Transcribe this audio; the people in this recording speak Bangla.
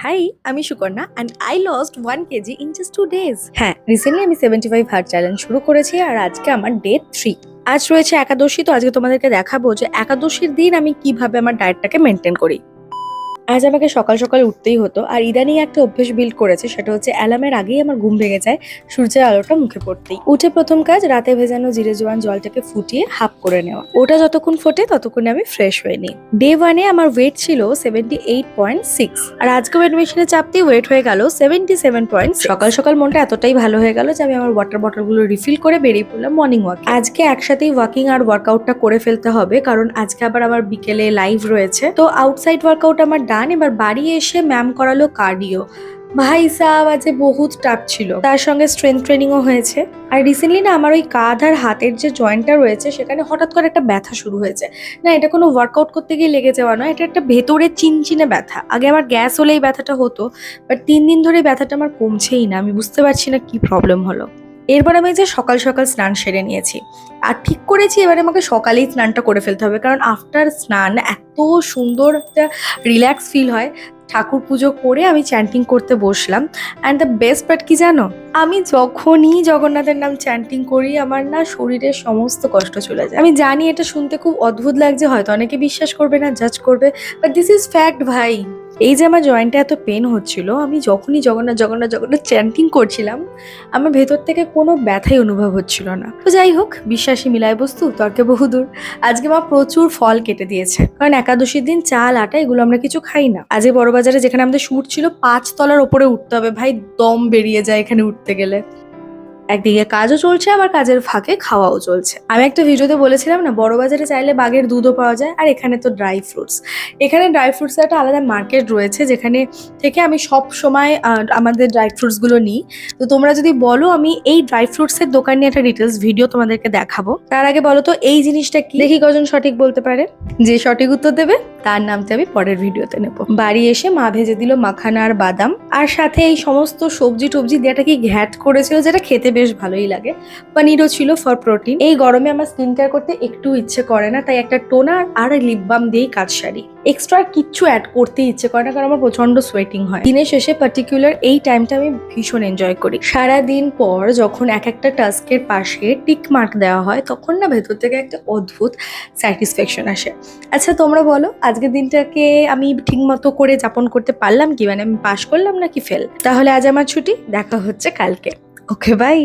হাই, আমি Sukanya and I lost 1 KG in just 2 days। হ্যাঁ, রিসেন্টলি আমি 75 হার্ট চ্যালেঞ্জ শুরু করেছি আর আজকে আমার ডে 3। আজ রয়েছে একাদশী, তো আজকে তোমাদেরকে দেখাবো যে একাদশীর দিন আমি কিভাবে আমার ডায়েটটাকে মেনটেন করি। আজ আমাকে সকাল সকাল উঠতেই হতো, আর ইদানিং একটা অভ্যেস বিল্ড করেছে, সেটা হচ্ছে অ্যালার্মের আগেই আমার ঘুম ভেঙে যায় সূর্যের আলোটা মুখে পড়তেই। উঠে প্রথম কাজ রাতে ভেজানো জিরে জোয়ান জলটাকে ফুটিয়ে হাফ করে নেওয়া। ওটা যতক্ষণ ফোটে ততক্ষণে আমি ফ্রেশ হয়ে নিই। ডে 1-এ আমার ওয়েট ছিল 78.6, আর আজকে ওয়েট মেশিনে চাপতেই ওয়েট হয়ে গেল 77.6। সকাল সকাল মনটা এতটাই ভালো হয়ে গেল যে আমি আমার ওয়াটার বটলগুলো রিফিল করে বেরিয়ে পড়লাম মর্নিং ওয়াক। আজকে একসাথেই ওয়াকিং আর ওয়ার্কআউটটা করে ফেলতে হবে, কারণ আজকে আবার আমার বিকেলে লাইভ রয়েছে। তো আউটসাইড ওয়ার্কআউট আমার ডান। এবার বাড়ি এসে ম্যাম করালো কার্ডিও। ভাই সাহেব আজ বহুত টাফ ছিল, তার সঙ্গে স্ট্রেংথ ট্রেনিংও হয়েছে। আর রিসেন্টলি না আমার ওই কাঁধ আর হাতের যে জয়েন্টটা রয়েছে সেখানে হঠাৎ করে একটা ব্যথা শুরু হয়েছে। না, এটা কোনো ওয়ার্কআউট করতে গিয়ে লেগে যাওয়া নয়, এটা একটা ভেতরে চিনচিনে ব্যথা। আগে আমার গ্যাস হলেই ব্যথাটা হতো, বাট 3 দিন ধরে ব্যথাটা আমার কমছেই না। আমি বুঝতে পারছি না কি প্রবলেম হলো। এরপর আমি যে সকাল সকাল স্নান সেরে নিয়েছি, আর ঠিক করেছি এবারে আমাকে সকালেই স্নানটা করে ফেলতে হবে, কারণ আফটার স্নান এত সুন্দর একটা রিল্যাক্স ফিল হয়। ঠাকুর পুজো করে আমি চ্যান্টিং করতে বসলাম, অ্যান্ড দ্য বেস্ট পার্ট কি জানো, আমি যখনই জগন্নাথের নাম চ্যান্টিং করি আমার না শরীরের সমস্ত কষ্ট চলে যায়। আমি জানি এটা শুনতে খুব অদ্ভুত লাগছে, হয়তো অনেকে বিশ্বাস করবে না, জাজ করবে, বাট দিস ইজ ফ্যাক্ট ভাই। এই যে আমার জয়েন্টে এত পেন হচ্ছিল, আমি যখনই জগন্নাথ জগন্নাথ জগন্নাথ চ্যান্টিং করছিলাম আমার ভেতর থেকে কোনো ব্যথাই অনুভব হচ্ছিল না। তো যাই হোক, বিশ্বাসী মিলায় বস্তু তর্কে বহুদূর। আজকে মা প্রচুর ফল কেটে দিয়েছে, কারণ একাদশীর দিন চাল আটা এগুলো আমরা কিছু খাই না। আজকে বড় বাজারে যেখানে আমাদের শুট ছিল 5 তলার ওপরে উঠতে হবে, ভাই দম বেরিয়ে যায় এখানে উঠতে গেলে। একদিকে কাজও চলছে, আবার কাজের ফাঁকে খাওয়াও চলছে। আমি একটা ভিডিওতে বলেছিলাম না, বড় বাজারে চাইলে বাঘের দুধও পাওয়া যায়, আর এখানে তো ড্রাই ফ্রুটস। এখানে ড্রাই ফ্রুটসের একটা আলাদা মার্কেট রয়েছে, যেখানে থেকে আমি সব সময় আমাদের ড্রাই ফ্রুটসগুলো নিই। তো তোমরা যদি বলো, আমি এই ড্রাই ফ্রুটসের দোকান নিয়ে একটা ডিটেলস ভিডিও তোমাদেরকে দেখাবো। তার আগে বলো তো এই জিনিসটা কি, দেখি কজন সঠিক বলতে পারে। যে সঠিক উত্তর দেবে তার নামটা আমি পরের ভিডিওতে নেব। বাড়ি এসে মা ভেজে দিল মাখানা আর বাদাম, আর সাথে এই সমস্ত সবজি টবজি দিয়েটা কি ঘ্যাট করেছিল, যেটা খেতে বেশ ভালোই লাগে। পনিরও ছিল ফর প্রোটিন। এই গরমে আমার স্কিন কেয়ার করতে একটু ইচ্ছে করে না, তাই একটা টোনার আর লিপ বাম দিয়েই কাজ সারি। এক্সট্রা কিচ্ছু অ্যাড করতে ইচ্ছে করে না, কারণ আমার প্রচন্ড সোয়েটিং হয়। দিনের শেষে পার্টিকুলার এই টাইমটা আমি ভীষণ এনজয় করি। সারাদিন পর যখন এক একটা টাস্কের পাশে টিক মার্ক দেওয়া হয়, তখন না ভেতর থেকে একটা অদ্ভুত স্যাটিসফ্যাকশন আসে। আচ্ছা তোমরা বলো, আজকের দিনটাকে আমি ঠিক মতো করে যাপন করতে পারলাম কি? মানে আমি পাস করলাম নাকি ফেল? তাহলে আজ আমার ছুটি, দেখা হচ্ছে কালকে। Okay bye.